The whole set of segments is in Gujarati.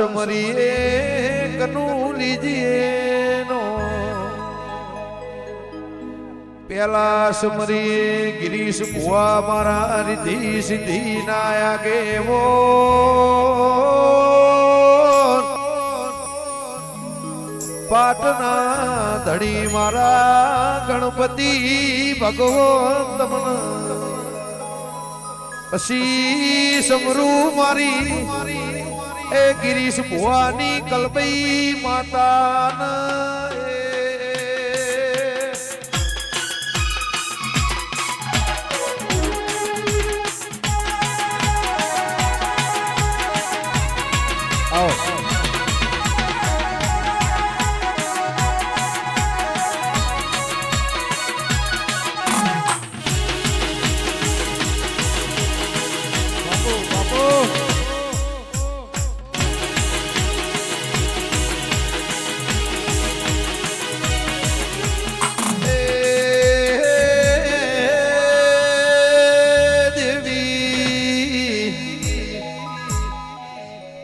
સમરીએ કનું લીજીએ નો પેલા સમરીએ ગિરીશ ભુવા મારા રીધી સિદ્ધિ નાયા કેવો પાટના ધડી મારા ગણપતિ ભગવાન તમને પછી સમરૂ મારી એ ગિરીશ ભુવાની કલબઈ માતાના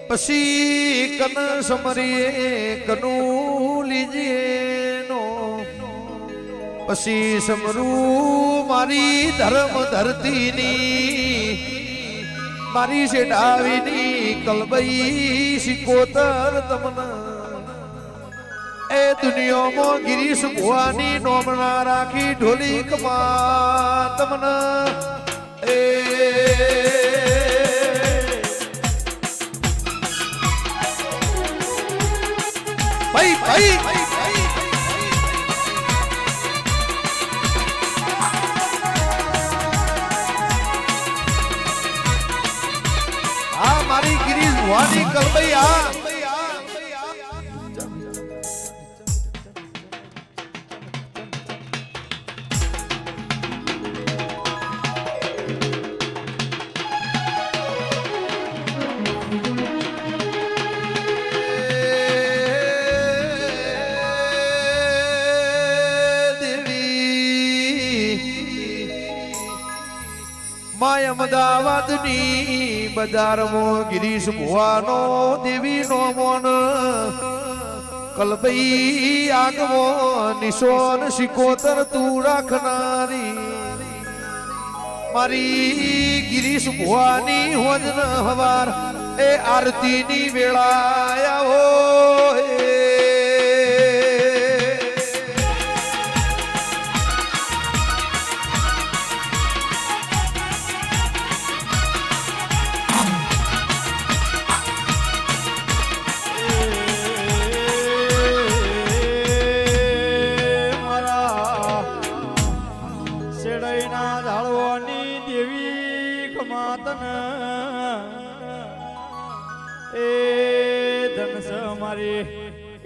પછી કન સમરીએ કનું લીજીએ નો પછી સમરૂ મારી ધર્મ ધરતીની મારી શેઠાવીની કલબઈ સિકોતર તમને એ દુનિયામાં ગિરીશ ભુવાની નોમના રાખી ઢોલીકમાં તમને એ ભાઈ આ મારી ગિરીશ ભુવાની કલબઈ આ માય અમદાવાદની બજારમાં ગિરીશ ભુવાનો દેવી નો મોન કલબઈ આગવો નિશોન સિકોતર તું રાખનારી મારી ગિરીશ ભુવાની હોજન હવાર એ આરતીની વેળા આવો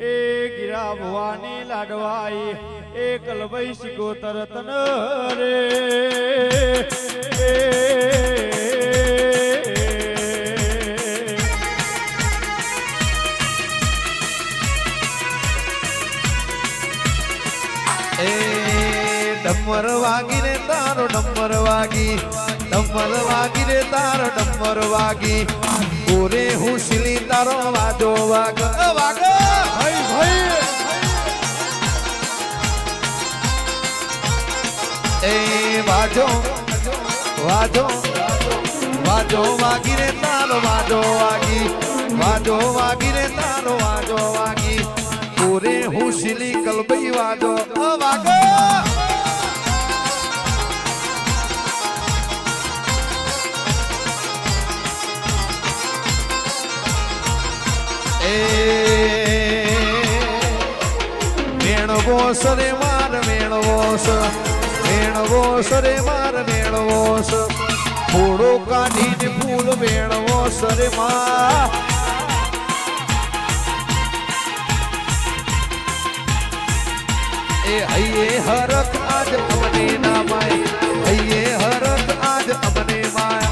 એ ગિરા ભવાની લાડવાઈ એ કલબઈ સિકોતર તન રે એ ડમર વાગી રે તારો ડમર વાગી રે તારો ડમર વાગી ઓરે હું શિલી તારો વાજો વાગ વાગ ભાઈ ભાઈ એ વાજો વાજો વાજો વાગી રે તારો વાજો વાગી રે તારો વાજો વાગી ઓરે હું શિલી કલબઈ વાજો વાગ મેણવો સરે માર મેણવો સરે માર મેણવો ફૂડો કાઢીને ફૂલ મેણવો સરે માર એ હૈયે હરખ આજ અમને ના માય હૈયે હરખ આજ અમને માય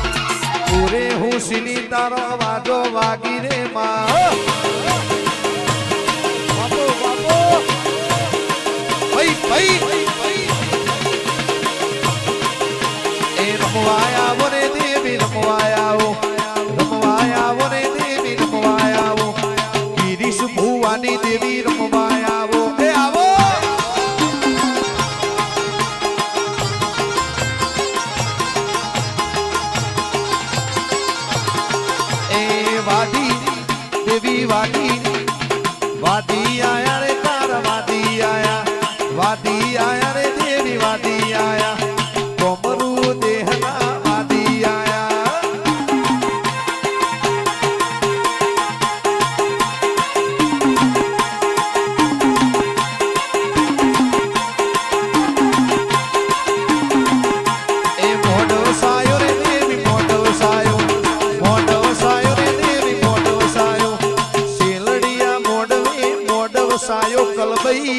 પૂરે હું સિલી તારો વાજો વાગી રે માં એ રમવાયા વરે દેવી રમવાયા વો રે દેવી રમવાયા વો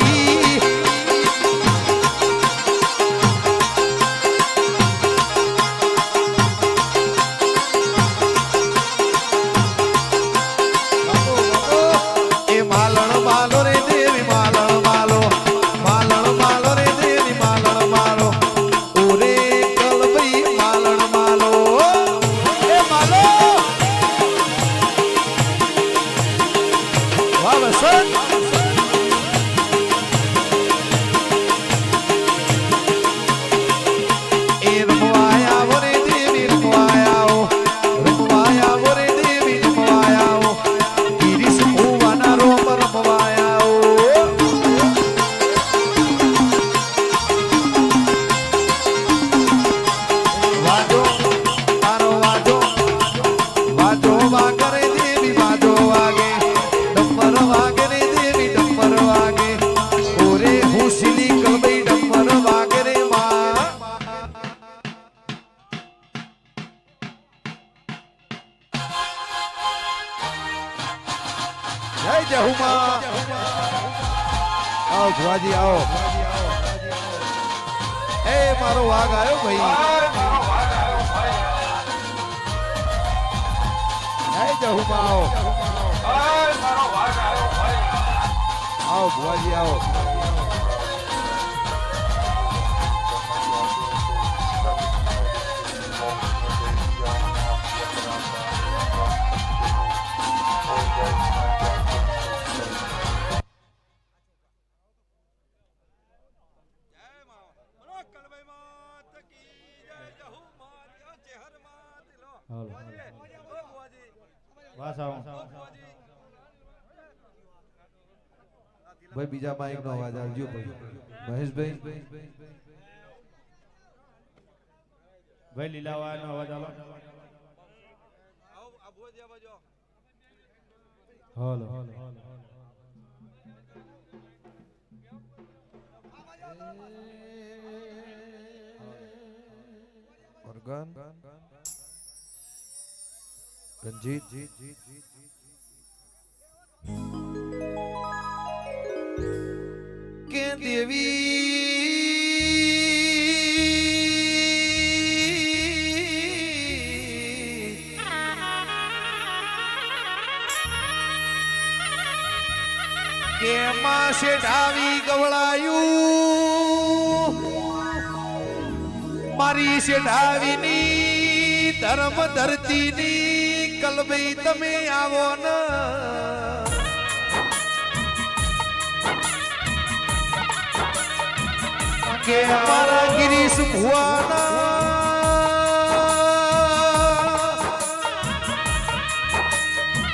ભાઈ એ માલણ માલો રે દેવી માલણ માલો માલણ માલો રે દેવી માલણ માલો ઓરે કલભાઈ માલણ માલો એ માલો વાહ વસંત એ રમવાયા વરે દેવી રમવાયા રમવાયા વરે દેવી રમવાયા ગિરીશ ભુવાના રોમ રમવાયા વાજો તારો વાજો વાજો વાગરે દેવી વાજો વાગે ડમર વાગે રે દેવી ડમર વાગે ઓરે હુસલી કલભાઈ ડમર વાગે રે માં જય જહુમા આવો ભુવાજી આવો એ મારો વાઘ આવ્યો ભાઈ જય જહુમા આવો ભુવાજી આવો ભાઈ બીજા માઇક નો અવાજ આવજો ભાઈ મહેશભાઈ ભાઈ લીલાવા નો અવાજ આલો હાલો ઓર્ગન રંજીત કે દેવી કે માં શેઠાવી ગવળાયું મારી શેઠાવીની ધર્મ ધરતીની કલભાઈ તમે આવો ને કે અમારા ગિરીશ ભુવાના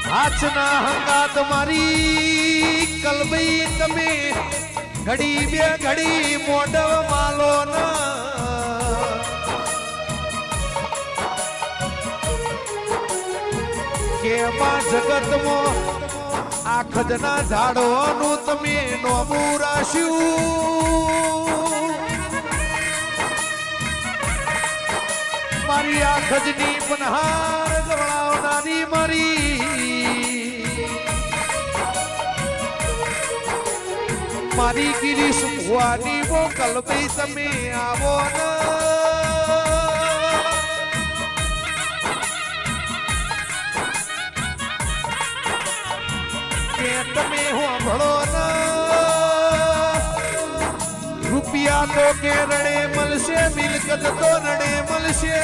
હાથના હંગાત મારી કલભાઈ તમે ઘડી બે ઘડી મોઢવ માલો ના કે માં જગતમાં આ ખજના ઝાડવાનું તમે નોમું રાખ્યું મારી આ ખજની પનહાર ગવડાવનારી મારી મારી ગિરીશ ભુવાની વો કલભાઈ તમે આવો ને તમે હોંભળો રૂપિયા તો કે રડે મળશે મિલકત તો રડે મળશે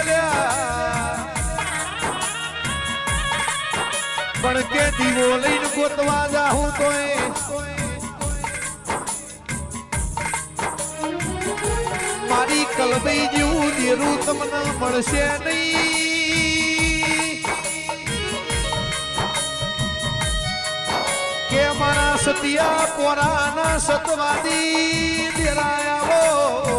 પણ કે દીવો લઈને ગોતવા જાઉં તો મારી કલભાઈ જેવું દેરું તમને મળશે નહીં કે મારા સતિયા પોરાના સતવાદી દેરાયાવો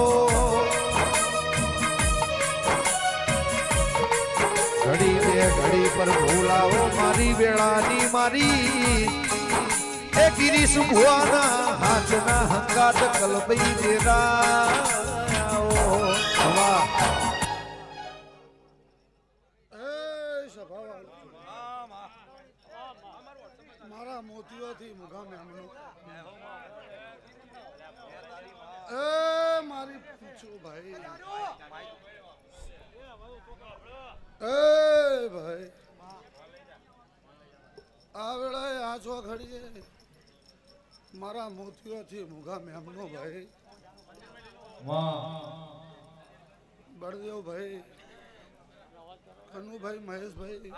ઘડી બે ઘડી પર ભૂલાવો મારી વેળાની મારી એ ગિરીશ ભુવાના હાથના હંગાત કલભાઈ દેરાયાવો વાહ મારા મોતીઓથી મુગામે છું ભાઈ એ ભાઈ આ વેળાએ આંચો ઘડીએ મારા મોતીઓથી મુઘા મેમનો ભાઈ બળદેવ ભાઈ કનુભાઈ મહેશભાઈ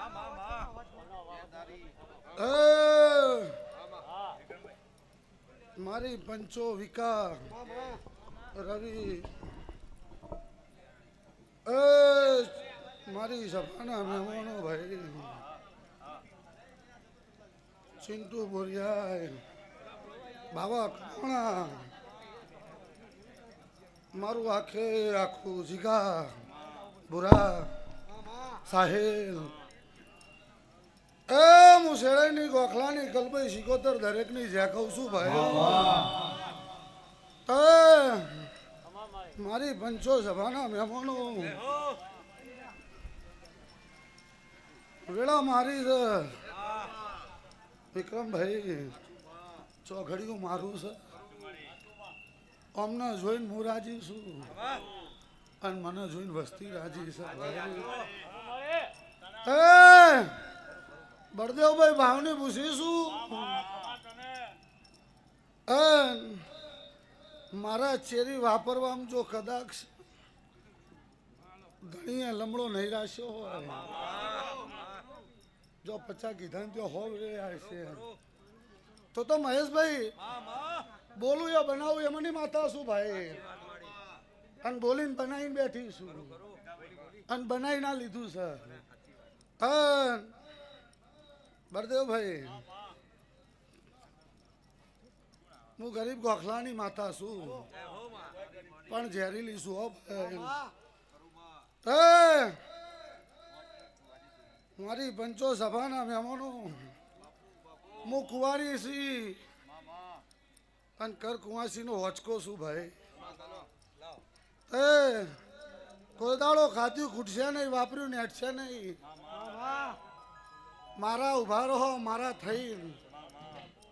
મારી પંચો વિકા રવિ મારી સભાના મહેમાનો ભાઈ ચિંટુ બોરિયા બાબા કપણા મારું આખું જીગા બુરા સાહેલ હું શેડાઈની ગોખલાની કલભાઈ શિકોતર દરેકની જ્યાં કહું છું ભાઈ મારી પંચો સભાના મહેમાનો વેળા મારી છે વિક્રમભાઈ ચોઘડીયું મારું છે અમને જોઈને હું રાજી છું અને મને જોઈને વસ્તી રાજી છે બળદેવભાઈ ભાવની પૂછીશું મારા ચેરી વાપરવામાં જો કદાચ ધણીએ લમડો નહીં રાખ્યો હોય જો 50 કીધા તો હોય છે તો મહેશભાઈ બોલું યા બનાવું એમની માતા શું ભાઈ અને બોલીને બનાવીને બેઠી છું અને બનાવી ના લીધું છે બળદેવભાઈ હું ગરીબ ગોખલાની માતા છું પણ ઝેરીલી છું હો ભાઈ મારી પંચો સભાના મહેમાનો હું કુંવારી છી અને કર કુંવાસી નો હોચકો છું ભાઈ કોઈ દાડો ખાધ્યું ખૂટશે નહીં વાપર્યું નેટશે નહીં મારા ઉભા રહો મારા થઈ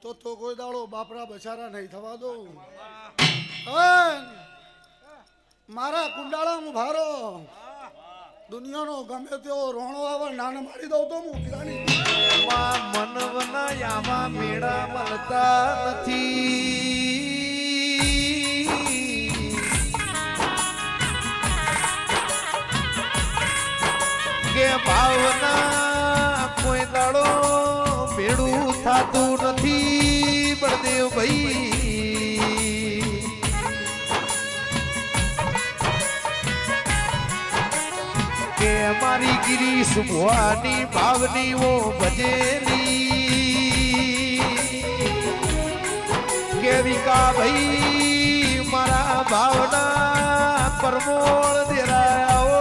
તો કોઈ દાડો બાપરા બચારા નહીં થવા દો મારા કુંડાળા ઉભા રહો દુનિયાનો ગમે તેવો રોણો આવે નાને મારી દઉં તો હું મનવના આવા મેળા મળતા નથી કે ભાવના કોઈ દાડો ભેડું થતું નથી બળદેવ ભાઈ કે મારી ગિરી સુભવાની ભાવની ઓ ભજેલી કે વિકા ભાઈ મારા ભાવના પરમોળ દેરાયો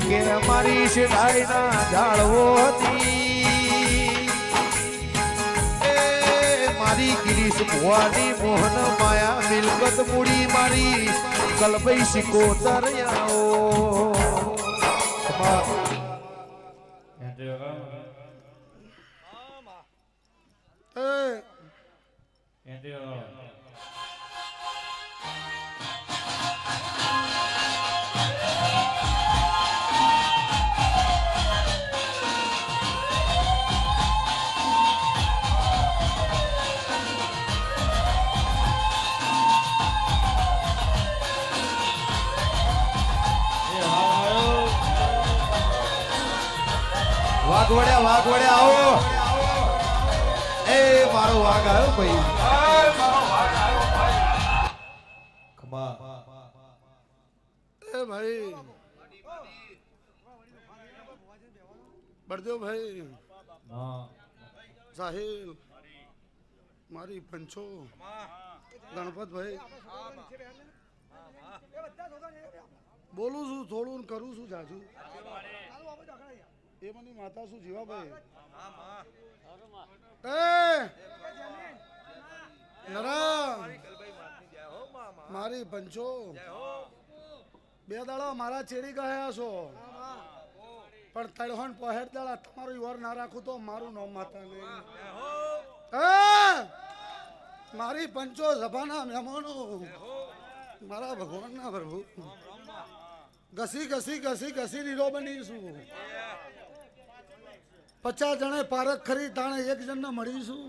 કે મારી શેઠાઈના ઝાડવો હતી મારી ગિરીશ ભુવાની મોહન માયા મિલકત મૂડી મારી કલભાઈ શિકોતર વાઘવડ્યા આવો એ મારો વાઘ આવ્યો ભાઈ એ ભાઈ બળદેવ ભાઈ સાહિલ મારી પંચો ગણપતભાઈ બોલું છું થોડું કરું છું જાજુ એ મને માતા શું જીવાભાઈ મારી પંચો બે દાડા મારા ચેડી ગયા છો પણ તળહોન પહેર દાડા તમારું વાર ના રાખું તો મારું નામ માતા નહીં મારી પંચો સભાના મહેમાનો મારા ભગવાનના પ્રભુ ઘસી ઘસી ઘસી ઘસી નીરો બનીશું 50 જણે પારક ખરી તાણે એક જણને મળીશું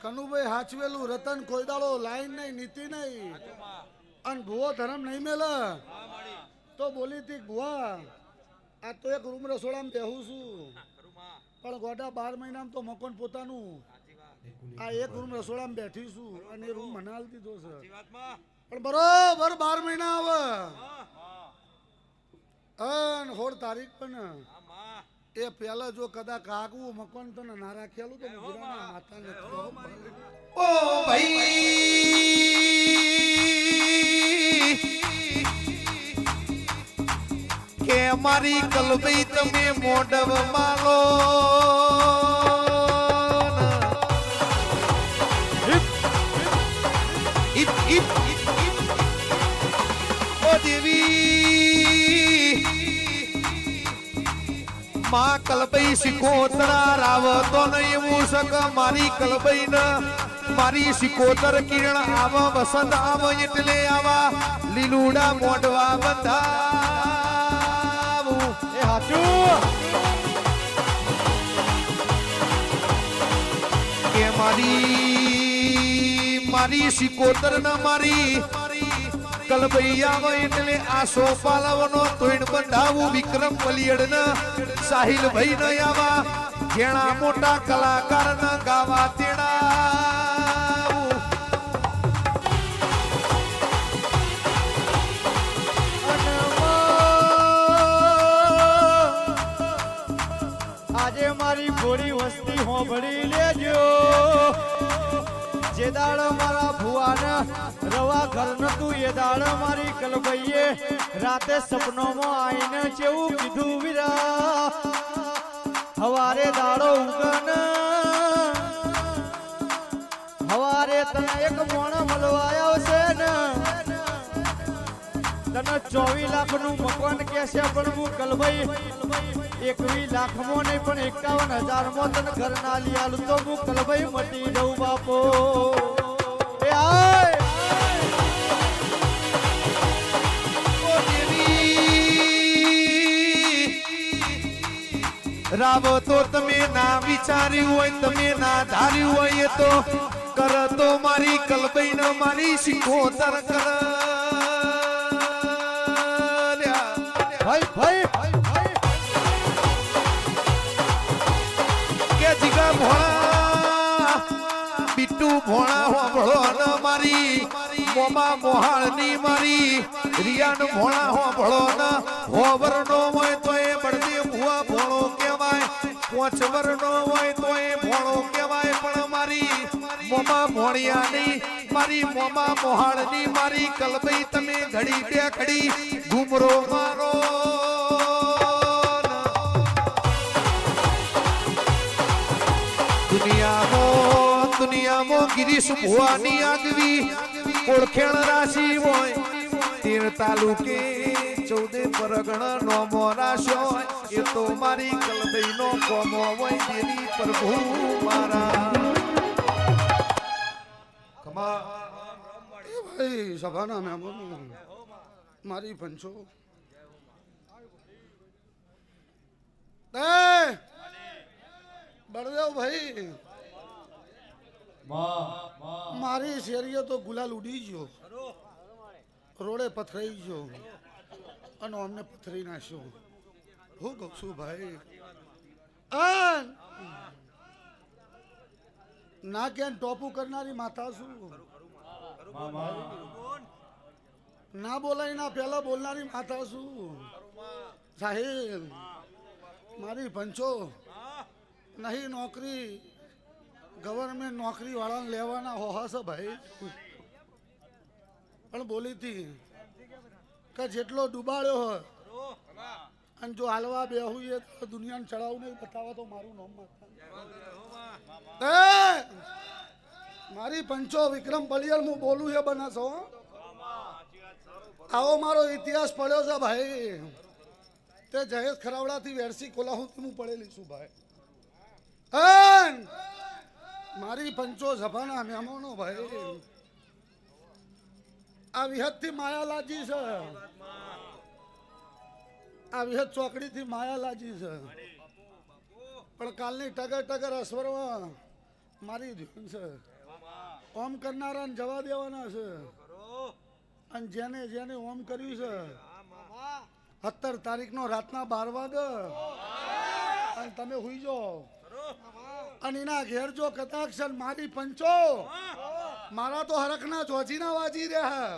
કનુભાઈ હાચવેલું રતન કોઈ દાડો લાઈન નહીં નીતિ નહીં અને ભુવો ધર્મ નહીં મેલે તો બોલી હતી ભુવા આ તો એક રૂમ રસોડામાં બેહું છું પણ ગોડા 12 મહિનામાં તો મકોન પોતાનું આ એક રૂમ રસોડામાં બેઠી છું અને એ રૂમ મને હાલ દીધો છે પણ બરોબર 12 મહિના આવે અને 16 તારીખ પણ એ પેલા જો કદાચ આગવું મકાન તને ના રાખેલું તો મુજરાના માતાને ઓ ભાઈ કે મારી કલબઈ તમે મોઢવ માલો ઓ દેવી માં કલબઈ સિકોતરા રાવ તો નહીં એવું શક મારી કલબઈ ન મારી સિકોતર કિરણ આવ વસંત આવ એટલે આવા લીલુડા મોઢવા બંધાવું એ હાચું કે મારી સિકોતર ન મારી કલબઈ આવ એટલે આસો પાલવનો તોઈણ બંધાવું વિક્રમ પલિયડ ન સાહિલ ભાઈ ન આવા ઘેણા મોટા કલાકાર ન ગાવા તેડા આજે મારી ભોળી વસ્તી હોંભળી લેજો જે દાડ મારા ભુવાને રવા ઘર નતું એ દાડ મારી કલબઈએ રાતે સપનોમાં આઈને જેવું કીધું વીરા હવારે દાડો ઉગન હવારે તને એક મોણ મળવા આવશે ને તને 24 લાખનું મકાન કેસે પણ હું કલબઈ 21 લાખમાં નહીં પણ 51,000 તને ઘર ના લઈ આલું તો હું કલબઈ મટી દઉં બાપો એ આય રાવ તો તમે ના વિચાર્યું હોય તમે ના ધાર્યું હોય તો કર તો મારી કલબઈ ન મારી સિકોતર કર ભાઈ ભાઈ કે જીગા ભોળા બીટુ ભોળા હોભળો ન મારી મોમા મોહાળની મારી રિયાન ભોળા હોભળો ન હોવર નો હોય તો એ બળદે ભુવા ભોળો કહેવાય 5 વરનો હોય તો એ ભોળો કહેવાય પણ મારી મોમા ભોળિયાની મારી મોમા મોહાળની મારી કલબઈ તમે ઘડી બે ઘડી ઘુમરો મારો દુનિયામાં ગિરીશ ભુવાની આગવી ઓળખેણ રાશિ હોય 13 તાલુકે 14 પરગણા નો મોરાશો એ તો મારી કલબઈ નો કોમો હોય દેવી પ્રભુ મારા કમા ભાઈ સભાના મહેમાનો મારી પંચો બળદેવ ભાઈ મારી શેરીએ તો ગુલાલ ઉડી ગયો રોડે પથરાઈ ગયો અને અમને પથરી નાખ્યો હું કહું છું ભાઈ ના ક્યાં ટોપું કરનારી માતા શું ના બોલાય ના પેલા બોલનારી માતા શું સાહેબ મારી પંચો નહીં નોકરી ગવર્મેન્ટ નોકરી વાળાને લેવાના હોવા છે ભાઈ પણ બોલી હતી કે જેટલો ડૂબાડ્યો હોય અને જો હાલવા બેહું એ તો દુનિયાને ચડાવું નહીં બતાવવા તો મારું નામ મારી પંચો વિક્રમ પલિયર હું બોલું એ બને છો આવો મારો ઇતિહાસ પડ્યો છે ભાઈ તે જયેશ ખરાવડાથી વેરસી કોલાહું હું પડેલી છું ભાઈ મારી પંચો સભાના મહેમાનો ભાઈ આ વિહત થી માયાલાજી છે આ વિહત ચોકડી થી માયાલાજી છે પણ કાલની ટગર ટગર અસવરમાં મારી ધૂન છે ઓમ કરનારાને જવા દેવાના છે અને જેને જેને ઓમ કર્યું છે 17 તારીખનો રાતના 12 વાગે અને તમે હુઈ જાઓ અને એના ઘેર જો કદાચ મારી પંચો મારા તો હરખના ચોચીના વાજી રહ્યા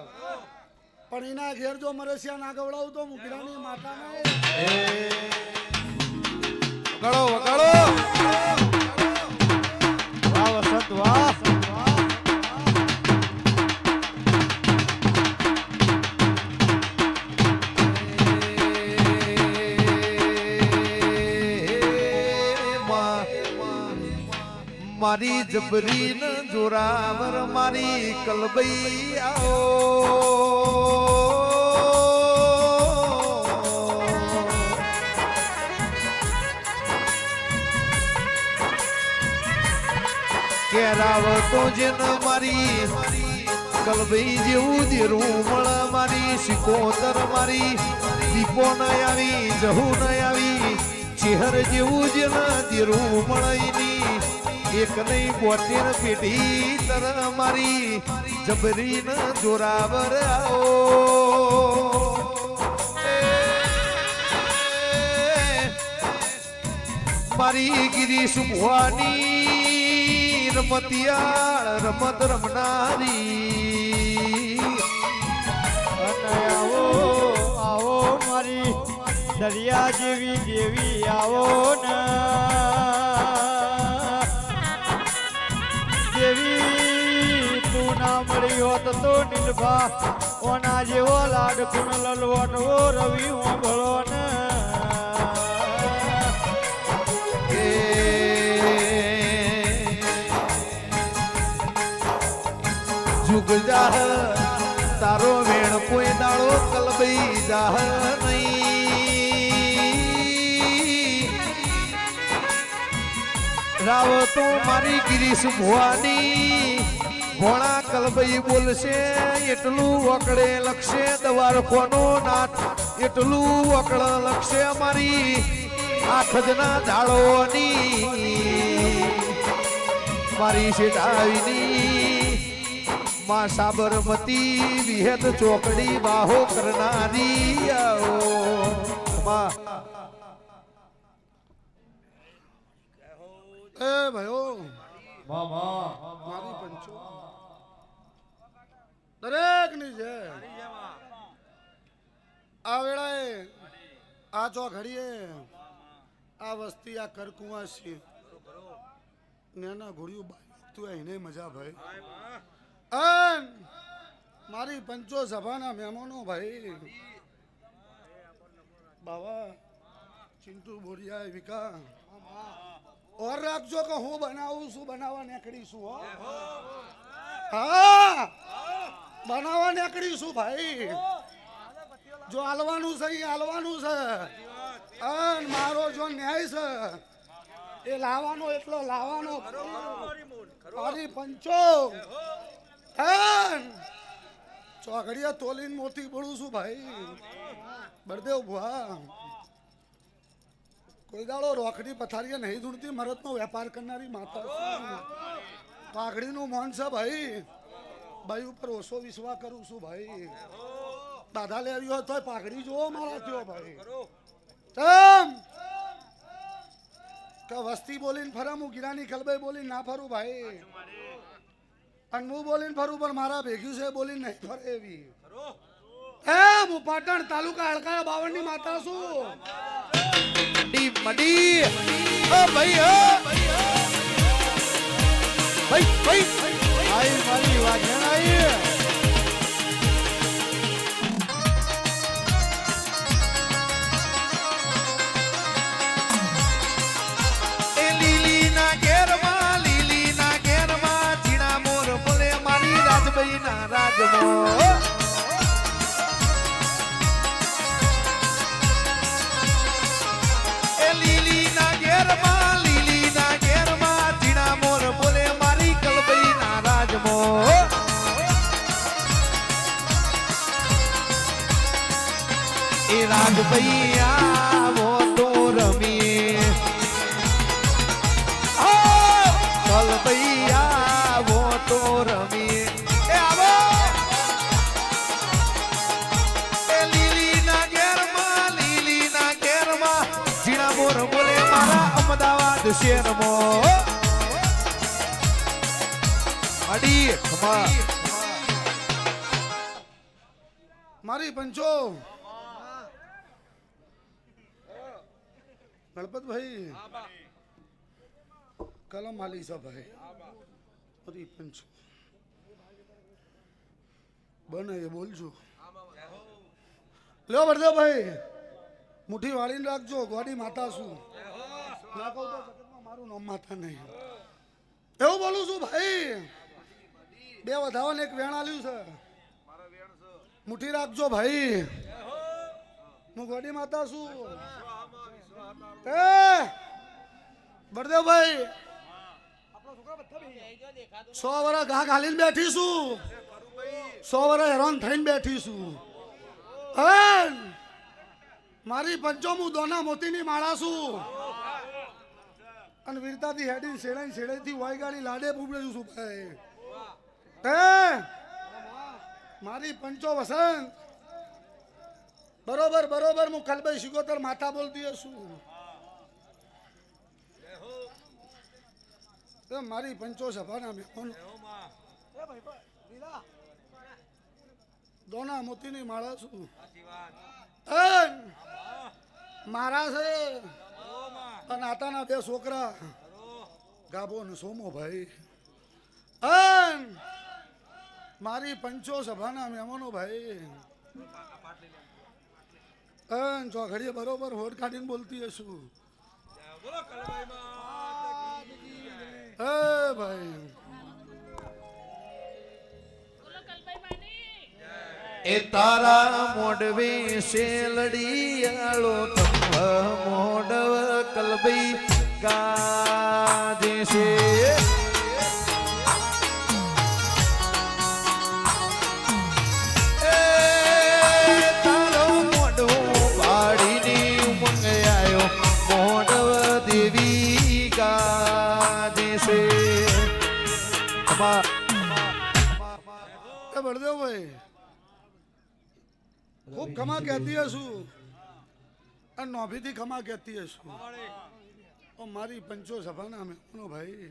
પણ એના ઘેર જો મરસિયા ના ગવડાવું તો મુકડાની માતાને વગાડો વગાડો વાહ વસંત વાહ મારી જબરી ન જોરાવર મારી કલબઈ આવો કેરાવ તો જેન મારી કલબઈ જેવું દેરું મળ મારી સિકોતર મારી દીપો ન આવી જહુ ન આવી ચેહર જેવું જેન દેરું મળઈની એક નહીં 72 પેઢી તર મારી જબરી ન જોરાવર આવો મારી ગિરી સુમવાની રમતિયાળ રમત રમનારી અને આવો આવો મારી દરિયા જેવી દેવી આવો ને દેવી તું ના મળી હોત તો નીલભા ઓના જેવો લાડ કુણ લલવટવો રવિ ઓંભળો ને જુગ જાહ તારો વેણ કોઈ દાડો કલબઈ જાહ નહીં રાવ તો મારી ગિરીશ ભુવાની ભોળા કલબઈ બોલશે એટલું વકડે લક્ષે દવાર કોનો નાથ એટલું વકડ લક્ષે મારી આખજના ઝાડોની મારી શેઠાવીની માં સાબરમતી વિહત ચોકડી બાહો કરનારી આવો માં એ ભાઈઓ મારી પંચો દરેક ની છે આ વેળાએ આ ચોઘડીએ આ વસ્તી આ કરકુવા છે નેના ઘોડિયું બાઈ તું એને મજા ભાઈ અન મારી પંચો સભાના મહેમાનો ભાઈ બાવા ચિંટુ બોરિયા વિકા ઓર રાખજો કે હું બનાવું છું બનાવવા નીકળીશું હો હા બનાવવા નીકળીશું ભાઈ જો હાલવાનું છે એ હાલવાનું છે અન મારો જો ન્યાય છે એ લાવવાનો એટલો લાવવાનો મારી પંચો ચોઘડિયા તોલીને મોતી પડું છું ભાઈ બળદેવ ભુવા કોઈ દાડો રોકડી પથારીએ નહીં ધૂણતી મરદનો વેપાર કરનારી માતા પાઘડીનું મોન છે ભાઈ ભાઈ ઉપર ઓછો વિશ્વાસ કરું છું ભાઈ દાદા લેવી હોય તો પાઘડી જોવો મારા થયો ભાઈ તમ કે વસ્તી બોલીને ફરા હું ગિરાની કલબાઈ બોલીને ના ફરું ભાઈ અને હું બોલીને ફરું પણ મારા ભેગ્યું છે બોલીને નહીં ફરે એવી હું પાટણ તાલુકા હળકાયા 52 ની માતા છું મડી મડી ઓ ભાઈ ઓ ભાઈ ભાઈ આઈ મારી વાઘેણાઈ એ લીલી ના ઘેરમાં જીણા મોર બોલે મારી રાજભાઈ ના રાજમો લીલી ના ઘેરમાં જીણા મોર બોલે મારી કલભાઈ આવો તો રમીએ કલભાઈ આવો તો રમીએ એ આવો એ લીલીના ઘેરમાં ઝીણા બોર બોલે મારા અમદાવાદ શહેરમાં અડી ખમા મારી પંચો ગણપતભાઈ કલમ આલી છે ભાઈ મારી પંચો બને એ બોલજો લ્યો વરદેવભાઈ મુઠ્ઠી વાળીને રાખજો ગોડી માતા છું ના કહું તો જગતમાં મારું નામ માતા નહીં એવું બોલું છું ભાઈ બે વધાવાને એક વેણ આલ્યું છે મુઠ્ઠી રાખજો ભાઈ હું ગોડી માતા છું એ બળદેવભાઈ 100 વર્ષ ઘા ઘાલીને બેઠી છું 100 વર્ષ હેરાન થઈને બેઠી છું મારી પંચોમું દોના મોતીની માળા છું અને વીરતાથી હેડીને શેડેથી વાઈ ગાડી લાડે પૂબડે છું ભાઈ મારી પંચો વસંત બરોબર બરોબર હું કલભાઈ શિકોતર માતા બોલતી છું મારી પંચો સભાના મેં દોના મોતીની માળા છું મારા છે અને આતાના 2 છોકરા ગાભો ને સોમો ભાઈ મારી પંચો સભાના મહેમાનો ભાઈ ચોઘડીએ બરોબર હોડ કાઢીને બોલતી હશું ભાઈ એ તારા મોડવે શેલડીયાળો મોડવ કલભાઈ ગાજે છે બળદેવભાઈ ખૂબ ખમા કહેતી હશું અને નોભીથી ખમા કહેતી હશું મારી પંચો સભાના મહેમાનો ભાઈ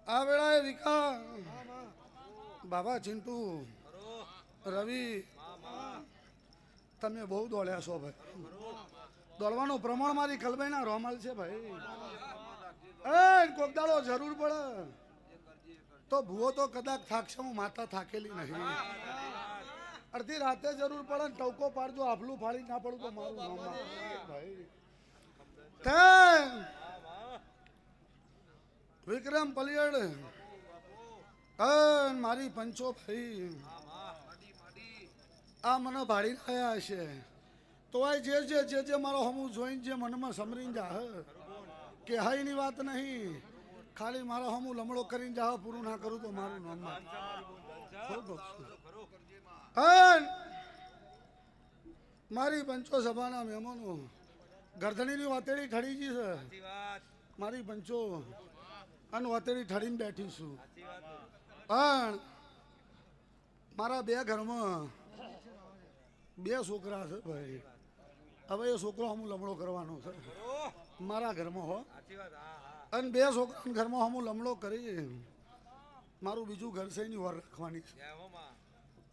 આ વેળાએ વિકા બાબા ચિંટુ રવિ તમે બહુ દોડ્યા છો ભાઈ દોડવાનું પ્રમાણ મારી કલબાઈના રોમાલ છે ભાઈ કોક દાડો જરૂર પડે તો ભૂવો તો કદાચ થાકશે હું માતા થાકેલી નહીં અડધી રાતે જરૂર પડે ને ટવકો પાડજો આફલું ફાડી ના પડું તો મારું નામ ભાઈ વિક્રમ પલિયડ મારી પંચો ભાઈ આ મને ભાડી આવ્યા હશે તો જે મારો હમું જોઈને જે મનમાં સમરીને જા કે હાઈની વાત નહીં ખાલી મારો હમું લમડો કરીને જા પૂરું ના કરું તો મારું નામ મારી પંચો સભાના મહેમાનો ગરદણીની વાતેડી ઠડી છે મારી પંચો અને વાતેડી ઠડીને બેઠી છું પણ મારા 2 ઘરમાં 2 છોકરા છે ભાઈ હવે એ છોકરો હમું લમડો કરવાનો છે મારા ઘરમાં હો અને 2 છોકરા ઘરમાં હમું લમડો કરી મારું બીજું ઘર છે એની વાર રાખવાની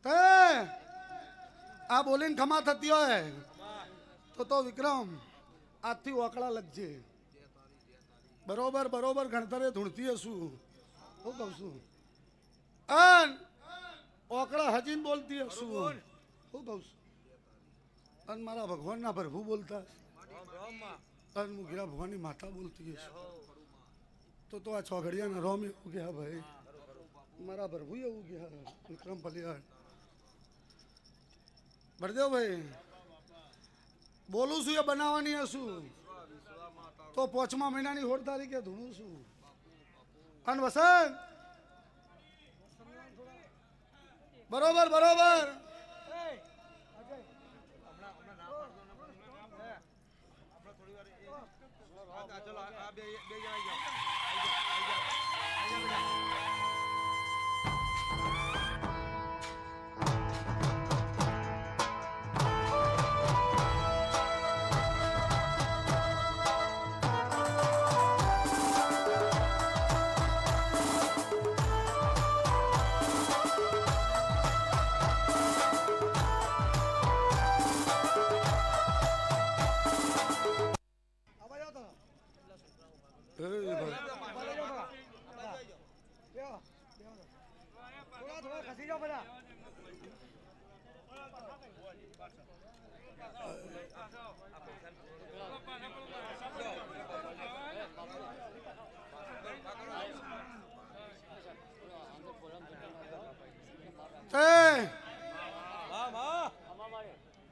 છે આ બોલીને ખમા થતી હોય તો વિક્રમ આજથી ઓકળા લગજે બરોબર બરોબર ગણતરે ધૂણતી હશું હું કહું છું ઓકળા હજીને બોલતી હશું હું કહું છું અને મારા ભગવાનના પ્રભુ બોલતા અને હું ગીરા ભગવાનની માતા બોલતી હશું તો આ ચોઘડિયાના રોમ એવું ગયા ભાઈ મારા પ્રભુ એવું ગયા વિક્રમ પલિયાળ બળદેવભાઈ બોલું છું એ બનાવવાની હશું તો 5મા મહિનાની 16 તારીખે ધૂણું છું અને વસંત બરોબર બરોબર.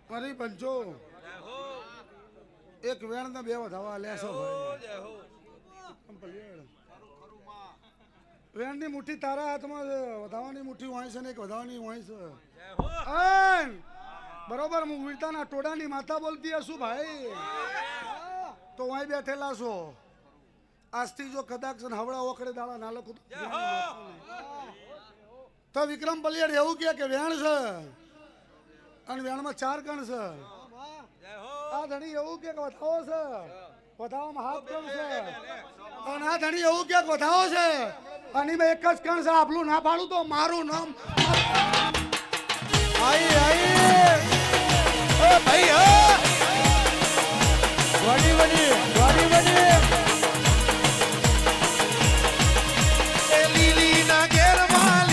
મારી પંચો એક વેણ ને બે વધાવા લેશો વેણ ની મુઠ્ઠી તારા હાથમાં છે, વધાવાની મુઠ્ઠી હોય છે ને એક વધાવાની હોય છે. બરોબર. હું વીરતાના ટોડાની માતા બોલતી હશું ભાઈ, તો અહીં બેઠેલા છો. આજથી જો કદાચ હવડા ઓકડે દાડા ના લખું તો વિક્રમ પલિયડ એવું કે વેણ છે અને વેણમાં 4 કણ છે. આ ધણી એવું કે વધાવો છે, વધાવામાં હાથ કણ છે. અને આ ધણી એવું કે વધાવો છે અને મેં એક જ કણ છે. આપલું ના પાડું તો મારું નામ આઈ આઈ ઓ ભાઈ હો વાડી વાડી વાડી વાડી એ લીલી ના ઘેરમાં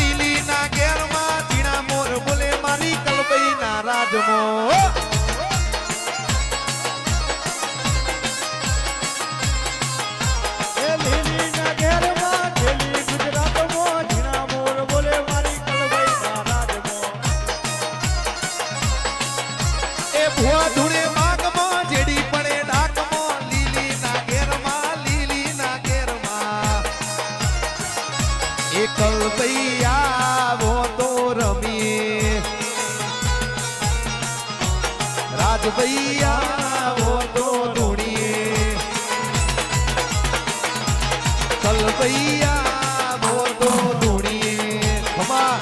જીણા મોર બોલે મારી કલબઈ ના રાજમો. એ લીલી ના ઘેરમાં છેલી ગુજરાતમાં ઝીણા મોર બોલે મારી કલભાઈ ના રાજમો. એ ભુવા ધૂણે માગમાં જેડી પડે ડાકમાં લીલી ના ઘેરમાં એ કલબઈ આવો તો રમીએ રાજભાઈ આવો તો ધૂણીએ કલબઈ આવો તો ધૂણીએ. ખમા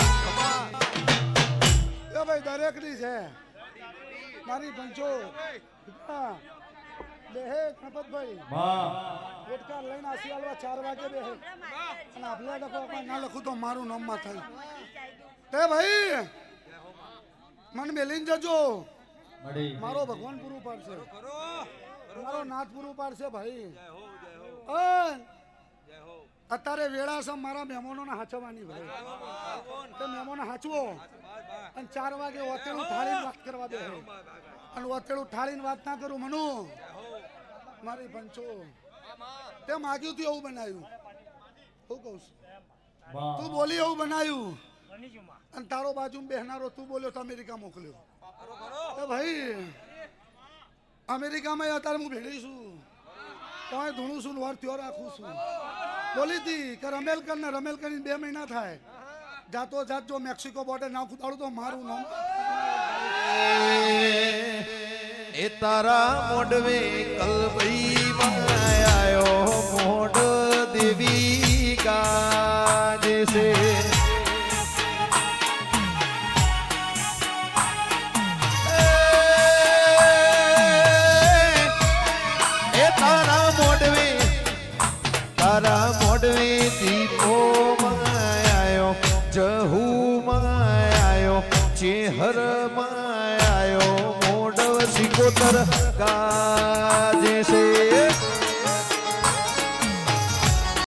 એ ભાઈ દરેકની છે મારી પંચો. બેહે ગણપતભાઈ ઓટકાર લઈને આસી આલવા 4 વાગે બેહે અને આપલે લખો ના લખું તો મારું નામમાં થાય. તે ભાઈ મન મેલીને જજો, મારો ભગવાન પૂરું પાડશે, મારો નાથ પૂરું પાડશે ભાઈ. અત્યારે વેળા છે મારા મહેમાનોને હાચવાની ભાઈ. તે મહેમાનો હાચવો અને 4 વાગે ઓતેડું ઠાળીને વાત કરવા દે અને ઓતેડું ઠાળીને વાત ના કરું મનુ મારી પંચો. તે માગ્યું તું એવું બનાવ્યું, હું કહું છું તું બોલી એવું બનાવ્યું અને તારો બાજુ બેહનારો તું બોલ્યો તો અમેરિકા મોકલ્યો. તો ભાઈ અમેરિકામાં અત્યારે હું ભેળી છું, તોય ધૂણું છું વાર ત્યો રાખું છું. બોલી હતી કે રમેલ કરીને 2 મહિના થાય જાતો જાત જો મેક્સિકો બોર્ડર નાખું તાળું તો મારું નામ એ તારા મોડવે કલબઈ આયો મોડ દેવી ગાજે છે. એ તારા મોડવે દીપો આયો જહુ આયો ચેહર આયો મોડવ સિકોતર ગાજે છે.